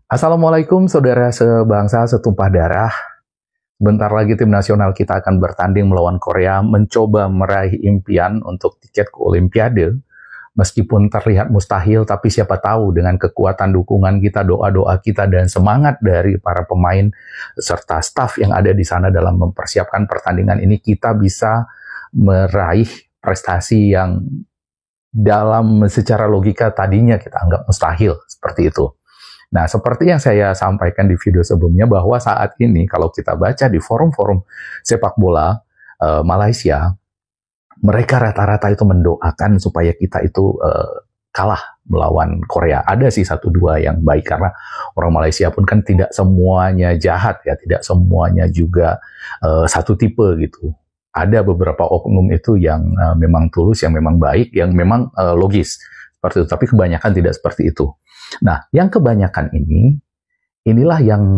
Assalamualaikum saudara sebangsa setumpah darah. Bentar lagi tim nasional kita akan bertanding melawan Korea, mencoba meraih impian untuk tiket ke Olimpiade. Meskipun terlihat mustahil, tapi siapa tahu dengan kekuatan dukungan kita, doa-doa kita, dan semangat dari para pemain serta staf yang ada di sana dalam mempersiapkan pertandingan ini, kita bisa meraih prestasi yang dalam secara logika tadinya kita anggap mustahil, seperti itu. Nah, seperti yang saya sampaikan di video sebelumnya, bahwa saat ini kalau kita baca di forum-forum sepak bola Malaysia, mereka rata-rata itu mendoakan supaya kita itu kalah melawan Korea. Ada sih satu dua yang baik, karena orang Malaysia pun kan tidak semuanya jahat ya, tidak semuanya juga satu tipe gitu. Ada beberapa oknum itu yang memang tulus, yang memang baik, yang memang logis seperti itu. Tapi kebanyakan tidak seperti itu. Nah, yang kebanyakan inilah yang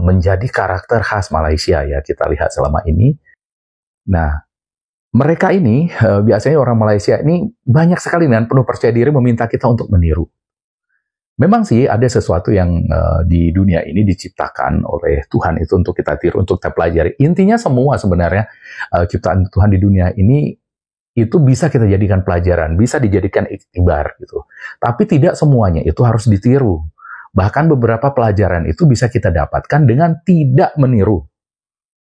menjadi karakter khas Malaysia ya, kita lihat selama ini. Nah, mereka ini, biasanya orang Malaysia ini banyak sekali dengan penuh percaya diri meminta kita untuk meniru. Memang sih ada sesuatu yang di dunia ini diciptakan oleh Tuhan itu untuk kita tiru, untuk kita pelajari. Intinya semua sebenarnya ciptaan Tuhan di dunia ini itu bisa kita jadikan pelajaran, bisa dijadikan iktibar gitu. Tapi tidak semuanya itu harus ditiru. Bahkan beberapa pelajaran itu bisa kita dapatkan dengan tidak meniru.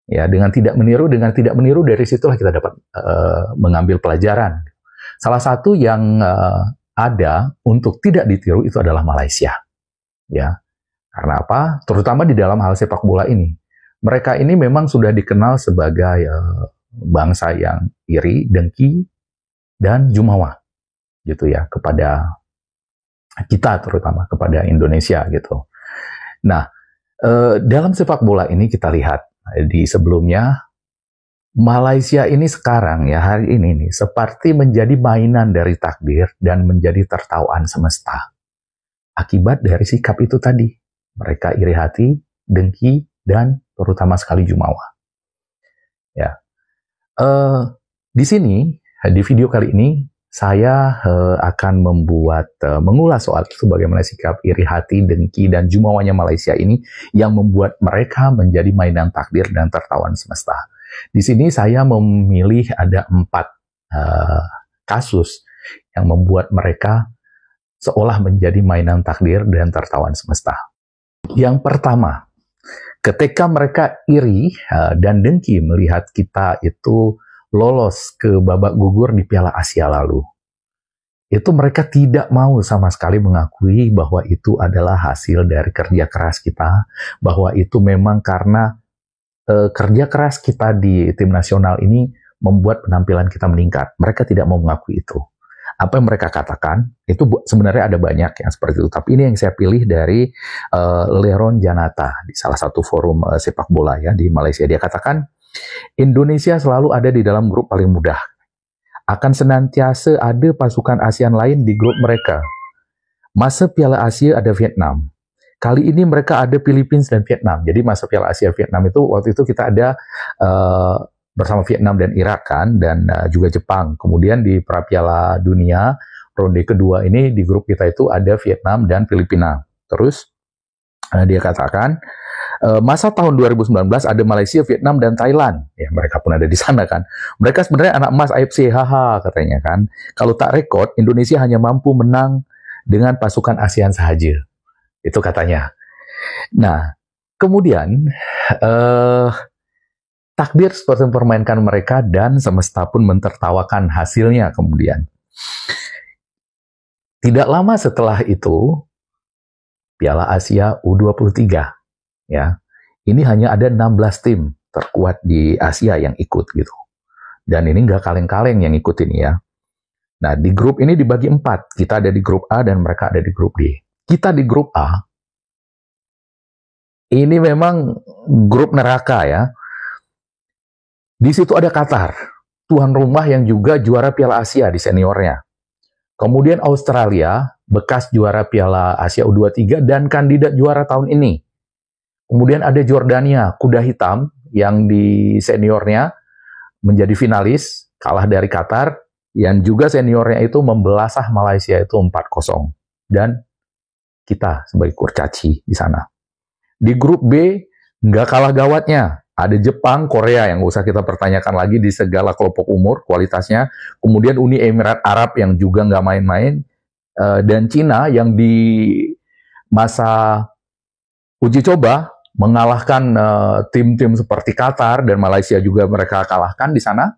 Ya, dengan tidak meniru dari situlah kita dapat mengambil pelajaran. Salah satu yang ada untuk tidak ditiru itu adalah Malaysia. Ya. Karena apa? Terutama di dalam hal sepak bola ini. Mereka ini memang sudah dikenal sebagai bangsa yang iri, dengki, dan jumawa gitu ya, kepada kita, terutama kepada Indonesia gitu. Nah, dalam sepak bola ini kita lihat di sebelumnya, Malaysia ini sekarang ya, hari ini nih, seperti menjadi mainan dari takdir dan menjadi tertawaan semesta akibat dari sikap itu tadi. Mereka iri hati, dengki, dan terutama sekali jumawa. Ya. Di sini, di video kali ini, saya akan mengulas soal itu, bagaimana sikap iri hati, dengki, dan jumawanya Malaysia ini yang membuat mereka menjadi mainan takdir dan tertawan semesta. Di sini saya memilih ada 4 kasus yang membuat mereka seolah menjadi mainan takdir dan tertawan semesta. Yang pertama, ketika mereka iri dan dengki melihat kita itu lolos ke babak gugur di Piala Asia lalu, itu mereka tidak mau sama sekali mengakui bahwa itu adalah hasil dari kerja keras kita, bahwa itu memang karena kerja keras kita di tim nasional ini membuat penampilan kita meningkat. Mereka tidak mau mengakui itu. Apa yang mereka katakan, itu sebenarnya ada banyak yang seperti itu. Tapi ini yang saya pilih dari Leron Janata, di salah satu forum sepak bola ya di Malaysia. Dia katakan, Indonesia selalu ada di dalam grup paling mudah. Akan senantiasa ada pasukan ASEAN lain di grup mereka. Masa Piala Asia ada Vietnam. Kali ini mereka ada Philippines dan Vietnam. Jadi masa Piala Asia Vietnam itu, waktu itu kita ada bersama Vietnam dan Irak kan, dan juga Jepang. Kemudian di Piala Dunia ronde kedua ini di grup kita itu ada Vietnam dan Filipina. Terus dia katakan masa tahun 2019 ada Malaysia, Vietnam, dan Thailand. Ya, mereka pun ada di sana kan. Mereka sebenarnya anak emas AFC, haha katanya kan. Kalau tak rekod, Indonesia hanya mampu menang dengan pasukan ASEAN sahaja. Itu katanya. Nah, kemudian takdir seperti mempermainkan mereka dan semesta pun mentertawakan hasilnya kemudian. Tidak lama setelah itu, Piala Asia U23. Ya, ini hanya ada 16 tim terkuat di Asia yang ikut gitu. Dan ini nggak kaleng-kaleng yang ikut ini ya. Nah, di grup ini dibagi 4. Kita ada di grup A dan mereka ada di grup D. Kita di grup A, ini memang grup neraka ya. Di situ ada Qatar, tuan rumah yang juga juara Piala Asia di seniornya. Kemudian Australia, bekas juara Piala Asia U23 dan kandidat juara tahun ini. Kemudian ada Jordania, kuda hitam yang di seniornya menjadi finalis, kalah dari Qatar, yang juga seniornya itu membelasah Malaysia itu 4-0. Dan kita sebagai kurcaci di sana. Di grup B, nggak kalah gawatnya. Ada Jepang, Korea yang nggak usah kita pertanyakan lagi di segala kelompok umur, kualitasnya. Kemudian Uni Emirat Arab yang juga nggak main-main. Dan Cina yang di masa uji coba mengalahkan tim-tim seperti Qatar dan Malaysia juga mereka kalahkan di sana.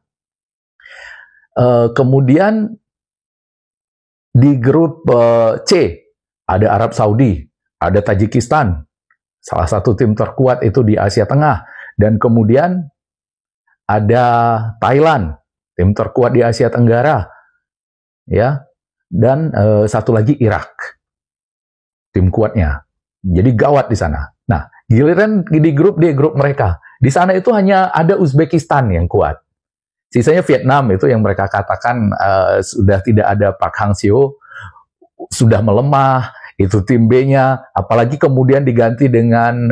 Kemudian di grup C ada Arab Saudi, ada Tajikistan, salah satu tim terkuat itu di Asia Tengah, dan kemudian ada Thailand, tim terkuat di Asia Tenggara, ya, dan satu lagi Irak, tim kuatnya. Jadi gawat di sana. Nah, giliran di grup D, grup mereka, di sana itu hanya ada Uzbekistan yang kuat. Sisanya Vietnam itu yang mereka katakan sudah tidak ada Park Hang-seo, sudah melemah, itu tim B-nya, apalagi kemudian diganti dengan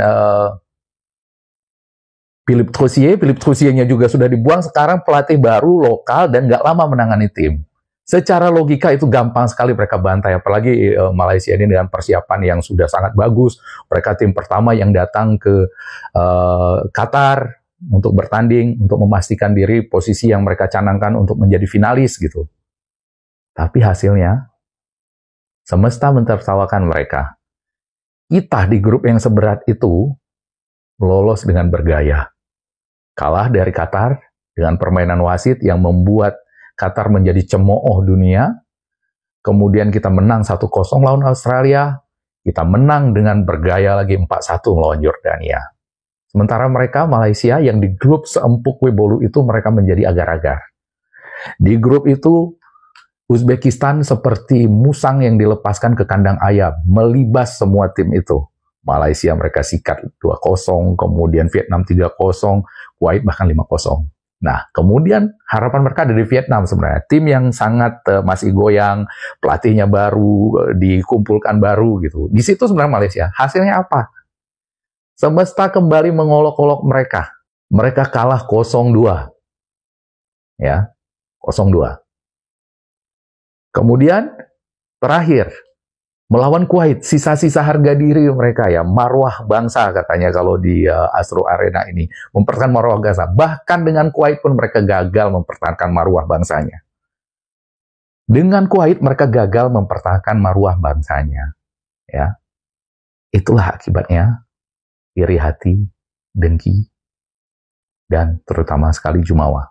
Philippe Troussier. Philippe Troussier-nya juga sudah dibuang, sekarang pelatih baru lokal dan nggak lama menangani tim. Secara logika itu gampang sekali mereka bantai, apalagi Malaysia ini dengan persiapan yang sudah sangat bagus. Mereka tim pertama yang datang ke Qatar untuk bertanding, untuk memastikan diri posisi yang mereka canangkan untuk menjadi finalis gitu. Tapi hasilnya, semesta mentertawakan mereka. Kita di grup yang seberat itu lolos dengan bergaya. Kalah dari Qatar dengan permainan wasit yang membuat Qatar menjadi cemooh dunia. Kemudian kita menang 1-0 lawan Australia. Kita menang dengan bergaya lagi 4-1 melawan Yordania. Sementara mereka, Malaysia, yang di grup seempuk Webolu itu mereka menjadi agar-agar. Di grup itu, Uzbekistan seperti musang yang dilepaskan ke kandang ayam, melibas semua tim itu. Malaysia mereka sikat 2-0, kemudian Vietnam 3-0, Kuwait bahkan 5-0. Nah, kemudian harapan mereka ada di Vietnam sebenarnya. Tim yang sangat masih goyang, pelatihnya baru, dikumpulkan baru gitu. Di situ sebenarnya Malaysia. Hasilnya apa? Semesta kembali mengolok-olok mereka. Mereka kalah 0-2. Ya, 0-2. Kemudian terakhir melawan Kuwait, sisa-sisa harga diri mereka ya, marwah bangsa katanya kalau di Astro Arena ini, mempertahankan marwah bangsa. Bahkan dengan Kuwait pun mereka gagal mempertahankan marwah bangsanya. Dengan Kuwait mereka gagal mempertahankan marwah bangsanya. Ya, itulah akibatnya iri hati, dengki, dan terutama sekali jumawa.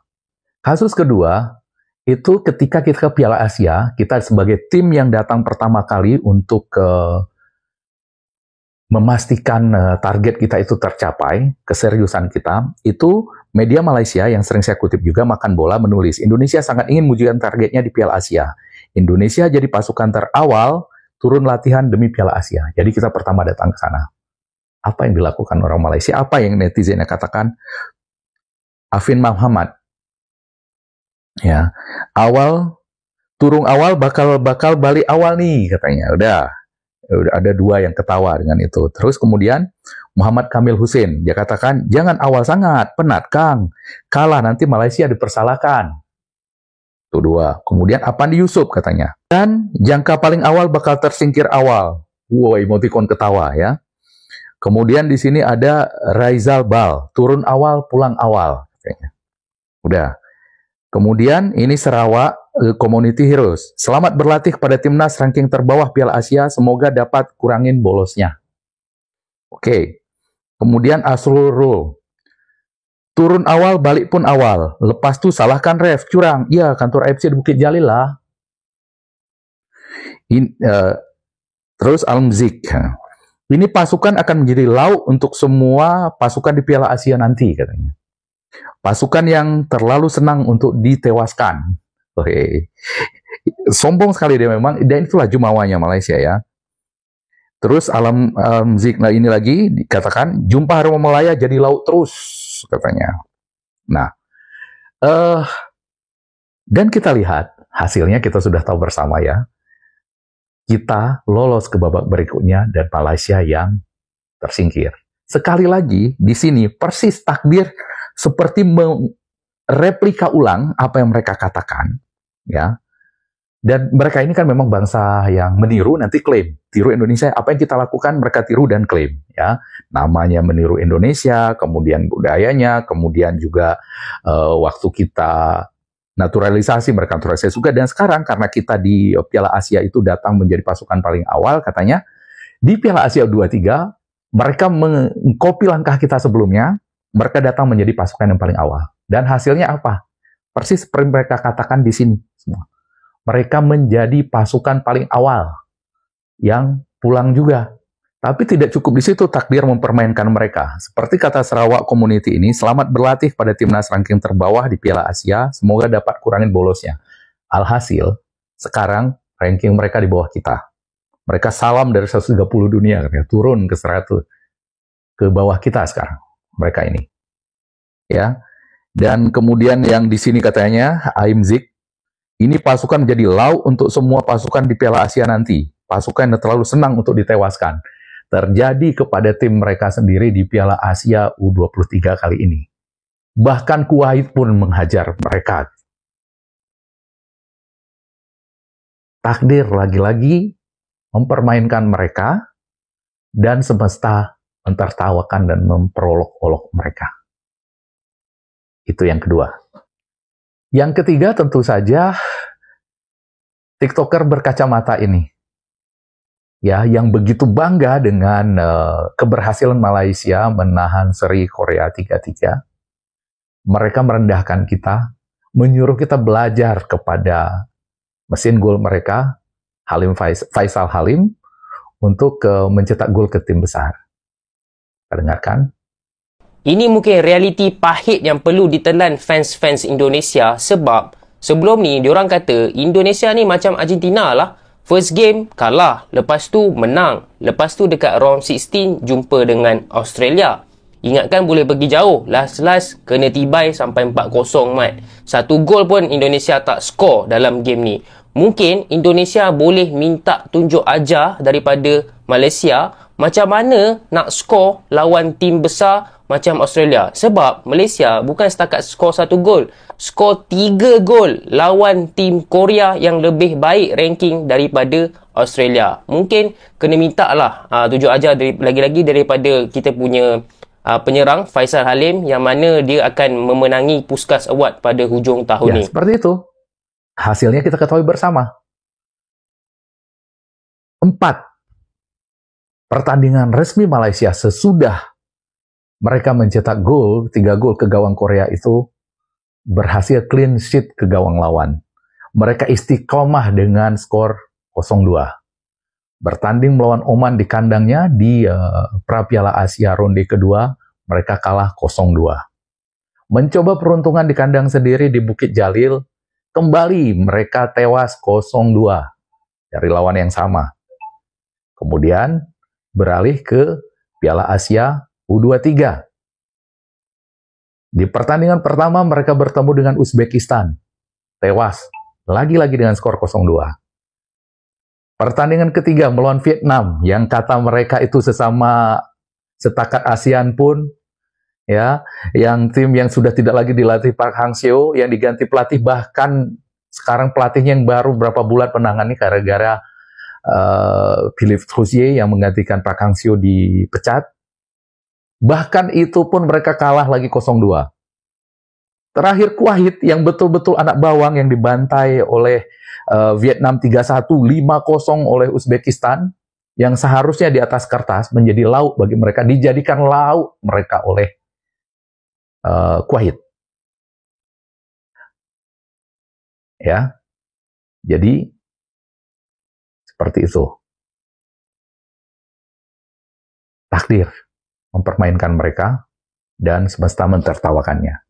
Kasus kedua, itu ketika kita ke Piala Asia, kita sebagai tim yang datang pertama kali untuk memastikan target kita itu tercapai, keseriusan kita, itu media Malaysia yang sering saya kutip juga, Makan Bola, menulis, Indonesia sangat ingin mewujudkan targetnya di Piala Asia. Indonesia jadi pasukan terawal turun latihan demi Piala Asia. Jadi kita pertama datang ke sana. Apa yang dilakukan orang Malaysia? Apa yang netizennya katakan? Afin Muhammad, ya, turun awal bakal balik awal nih katanya. Udah ada dua yang ketawa dengan itu. Terus kemudian Muhammad Kamil Hussein, dia katakan jangan awal sangat, penat Kang, kalah nanti Malaysia dipersalahkan. Itu dua. Kemudian Apandi Yusuf katanya, dan jangka paling awal bakal tersingkir awal. Wow, emoticon ketawa ya. Kemudian di sini ada Raizal Bal, turun awal pulang awal katanya. Udah. Kemudian ini Sarawak Community Heroes. Selamat berlatih kepada timnas ranking terbawah Piala Asia. Semoga dapat kurangin bolosnya. Oke. Kemudian Asrul Rul. Turun awal, balik pun awal. Lepas tuh salahkan ref, curang. Iya, kantor AFC di Bukit Jalil lah. Terus Almzik. Ini pasukan akan menjadi lauk untuk semua pasukan di Piala Asia nanti katanya. Pasukan yang terlalu senang untuk ditewaskan. Oke. Sombong sekali dia memang, dan itulah jumawanya Malaysia ya. Terus Almzik, nah ini lagi dikatakan, jumpa harimau Malaya jadi lauk terus, katanya. Nah, dan kita lihat, hasilnya kita sudah tahu bersama ya. Kita lolos ke babak berikutnya dan Malaysia yang tersingkir. Sekali lagi, di sini persis takdir seperti mereplika ulang apa yang mereka katakan, ya. Dan mereka ini kan memang bangsa yang meniru, nanti klaim. Tiru Indonesia, apa yang kita lakukan mereka tiru dan klaim. Ya, namanya meniru Indonesia, kemudian budayanya, kemudian juga waktu kita naturalisasi, mereka naturalisasi juga. Dan sekarang karena kita di Piala Asia itu datang menjadi pasukan paling awal, katanya di Piala Asia U23, mereka mengkopi langkah kita sebelumnya, mereka datang menjadi pasukan yang paling awal. Dan hasilnya apa? Persis seperti mereka katakan di sini semua. Mereka menjadi pasukan paling awal yang pulang juga. Tapi tidak cukup di situ, takdir mempermainkan mereka. Seperti kata Sarawak Community ini, selamat berlatih pada timnas ranking terbawah di Piala Asia, semoga dapat kurangin bolosnya. Alhasil, sekarang ranking mereka di bawah kita. Mereka salam dari 130 dunia, turun ke 100, ke bawah kita sekarang, mereka ini. Ya. Dan kemudian yang di sini katanya, Aim Zik, ini pasukan menjadi lau untuk semua pasukan di Piala Asia nanti. Pasukan yang terlalu senang untuk ditewaskan. Terjadi kepada tim mereka sendiri di Piala Asia U23 kali ini. Bahkan Kuwait pun menghajar mereka. Takdir lagi-lagi mempermainkan mereka dan semesta mentertawakan dan memperolok-olok mereka. Itu yang kedua. Yang ketiga tentu saja TikToker berkacamata ini. Ya, yang begitu bangga dengan keberhasilan Malaysia menahan seri Korea 3-3. Mereka merendahkan kita, menyuruh kita belajar kepada mesin gol mereka, Faisal Halim, untuk mencetak gol ke tim besar. Kita dengarkan. Ini mungkin realiti pahit yang perlu ditelan fans-fans Indonesia sebab sebelum ni diorang kata Indonesia ni macam Argentina lah. First game kalah, lepas tu menang, lepas tu dekat round 16 jumpa dengan Australia. Ingatkan boleh pergi jauh, last kena tibai sampai 4-0 mat. Satu gol pun Indonesia tak skor dalam game ni. Mungkin Indonesia boleh minta tunjuk ajar daripada Malaysia macam mana nak skor lawan tim besar macam Australia. Sebab Malaysia bukan setakat skor 1 gol, skor 3 gol lawan tim Korea yang lebih baik ranking daripada Australia. Mungkin kena minta lah tunjuk ajar lagi-lagi daripada kita punya penyerang Faisal Halim yang mana dia akan memenangi Puskas Award pada hujung tahun ni. Seperti itu. Hasilnya kita ketahui bersama. 4 pertandingan resmi Malaysia sesudah mereka mencetak gol, 3 gol ke gawang Korea itu berhasil clean sheet ke gawang lawan. Mereka istiqomah dengan skor 0-2. Bertanding melawan Oman di kandangnya di Pra-Piala Asia ronde kedua, mereka kalah 0-2. Mencoba peruntungan di kandang sendiri di Bukit Jalil, kembali mereka tewas 0-2 dari lawan yang sama. Kemudian beralih ke Piala Asia U23. Di pertandingan pertama mereka bertemu dengan Uzbekistan. Tewas, lagi-lagi dengan skor 0-2. Pertandingan ketiga melawan Vietnam, yang kata mereka itu sesama setakat ASEAN pun, ya, yang tim yang sudah tidak lagi dilatih Park Hang-seo, yang diganti pelatih, bahkan sekarang pelatihnya yang baru berapa bulan menangani gara-gara Philippe Troussier yang menggantikan Park Hang-seo dipecat. Bahkan itu pun mereka kalah lagi 0-2. Terakhir Kuwait yang betul-betul anak bawang yang dibantai oleh Vietnam 3-1, 5-0 oleh Uzbekistan, yang seharusnya di atas kertas menjadi lauk bagi mereka, dijadikan lauk mereka oleh Kuwait. Ya. Jadi seperti itu. Takdir mempermainkan mereka dan semesta mentertawakannya.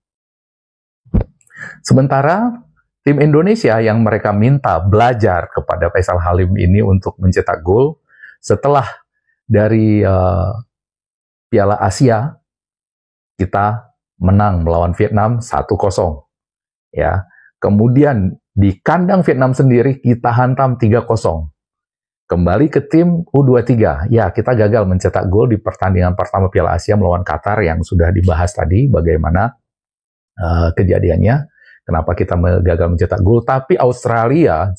Sementara tim Indonesia yang mereka minta belajar kepada Faisal Halim ini untuk mencetak gol setelah dari Piala Asia kita menang melawan Vietnam 1-0. Ya. Kemudian di kandang Vietnam sendiri kita hantam 3-0. Kembali ke tim U23, ya kita gagal mencetak gol di pertandingan pertama Piala Asia melawan Qatar yang sudah dibahas tadi bagaimana kejadiannya, kenapa kita gagal mencetak gol. Tapi Australia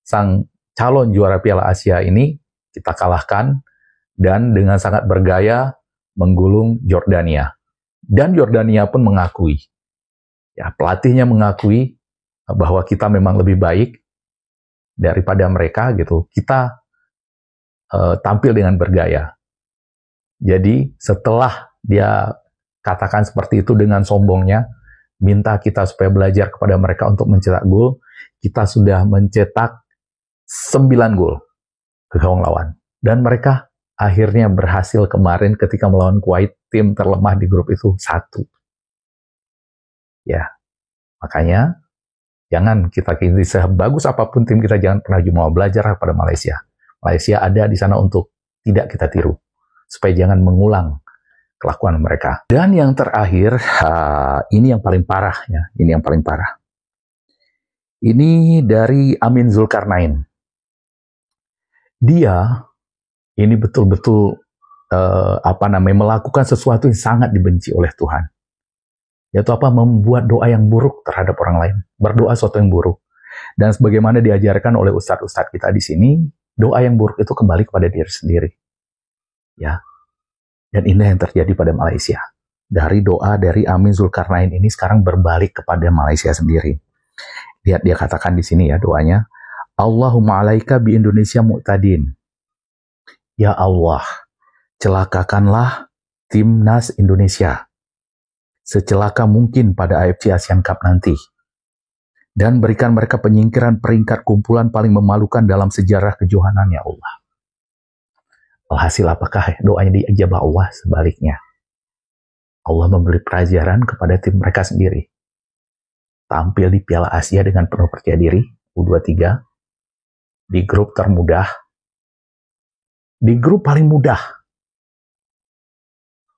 sang calon juara Piala Asia ini kita kalahkan dan dengan sangat bergaya menggulung Jordania. Dan Jordania pun mengakui, ya pelatihnya mengakui bahwa kita memang lebih baik daripada mereka gitu. Kita tampil dengan bergaya. Jadi setelah dia katakan seperti itu dengan sombongnya, minta kita supaya belajar kepada mereka untuk mencetak gol, kita sudah mencetak 9 gol ke gawang lawan. Dan mereka akhirnya berhasil kemarin ketika melawan Kuwait, tim terlemah di grup itu 1. Ya, makanya jangan kita sebagus apapun tim kita, jangan pernah cuma belajar pada Malaysia. Malaysia ada di sana untuk tidak kita tiru, supaya jangan mengulang kelakuan mereka. Dan yang terakhir, ini yang paling parah ya, ini yang paling parah. Ini dari Amin Zulkarnain. Dia ini betul-betul melakukan sesuatu yang sangat dibenci oleh Tuhan. Yaitu membuat doa yang buruk terhadap orang lain, berdoa sesuatu yang buruk. Dan sebagaimana diajarkan oleh ustadz-ustadz kita di sini, doa yang buruk itu kembali kepada diri sendiri. Ya. Dan ini yang terjadi pada Malaysia. Dari doa dari Amin Zulkarnain ini sekarang berbalik kepada Malaysia sendiri. Lihat dia katakan di sini ya doanya, Allahumma alaika bi Indonesia mu'tadin. Ya Allah, celakakanlah timnas Indonesia secelaka mungkin pada AFC Asian Cup nanti. Dan berikan mereka penyingkiran peringkat kumpulan paling memalukan dalam sejarah kejohanan ya Allah. Alhasil apakah doanya diijabah Allah? Sebaliknya. Allah memberi pelajaran kepada tim mereka sendiri. Tampil di Piala Asia dengan penuh percaya diri, U23, di grup termudah, di grup paling mudah.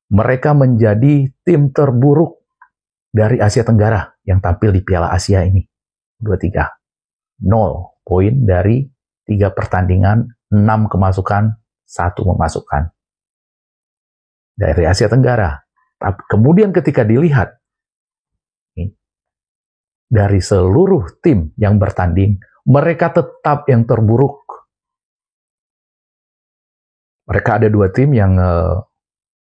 Mereka menjadi tim terburuk dari Asia Tenggara yang tampil di Piala Asia ini. 23. 0 poin dari 3 pertandingan, 6 kemasukan, 1 memasukkan. Dari Asia Tenggara. Kemudian ketika dilihat dari seluruh tim yang bertanding, mereka tetap yang terburuk. Mereka ada 2 tim yang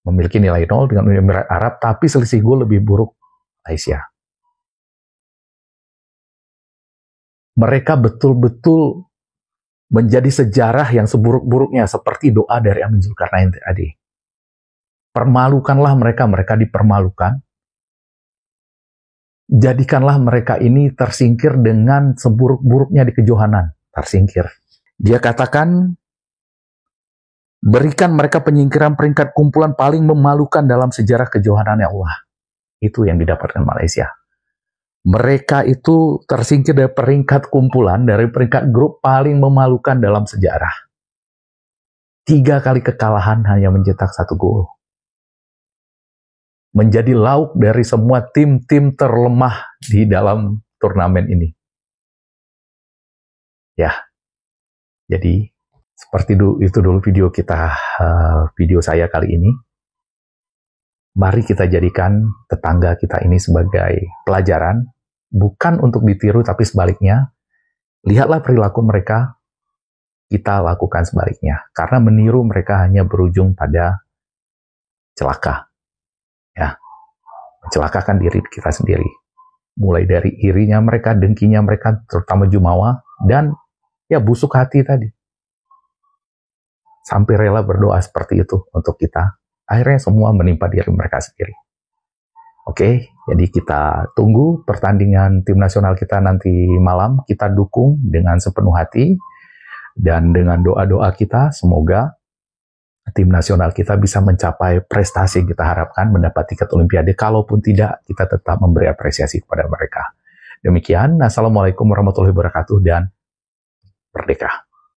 memiliki nilai 0 dengan Uni Emirat Arab, tapi selisih gol lebih buruk Malaysia. Mereka betul-betul menjadi sejarah yang seburuk-buruknya, seperti doa dari Amin Zulkarnain tadi. Permalukanlah mereka, mereka dipermalukan. Jadikanlah mereka ini tersingkir dengan seburuk-buruknya di kejohanan. Tersingkir. Dia katakan, berikan mereka penyingkiran peringkat kumpulan paling memalukan dalam sejarah kejohanan ya Allah. Itu yang didapatkan Malaysia. Mereka itu tersingkir dari peringkat kumpulan, dari peringkat grup paling memalukan dalam sejarah. 3 kali kekalahan hanya mencetak 1 gol. Menjadi lauk dari semua tim-tim terlemah di dalam turnamen ini. Ya, jadi seperti itu dulu video saya kali ini. Mari kita jadikan tetangga kita ini sebagai pelajaran, bukan untuk ditiru tapi sebaliknya. Lihatlah perilaku mereka, kita lakukan sebaliknya. Karena meniru mereka hanya berujung pada celaka. Ya, mencelakakan diri kita sendiri. Mulai dari irinya mereka, dengkinya mereka, terutama jumawa, dan ya busuk hati tadi. Sampai rela berdoa seperti itu untuk kita. Akhirnya semua menimpa diri mereka sendiri. Oke, jadi kita tunggu pertandingan tim nasional kita nanti malam. Kita dukung dengan sepenuh hati. Dan dengan doa-doa kita, semoga tim nasional kita bisa mencapai prestasi yang kita harapkan, mendapat tiket Olimpiade. Kalaupun tidak, kita tetap memberi apresiasi kepada mereka. Demikian, Assalamualaikum warahmatullahi wabarakatuh, dan merdeka.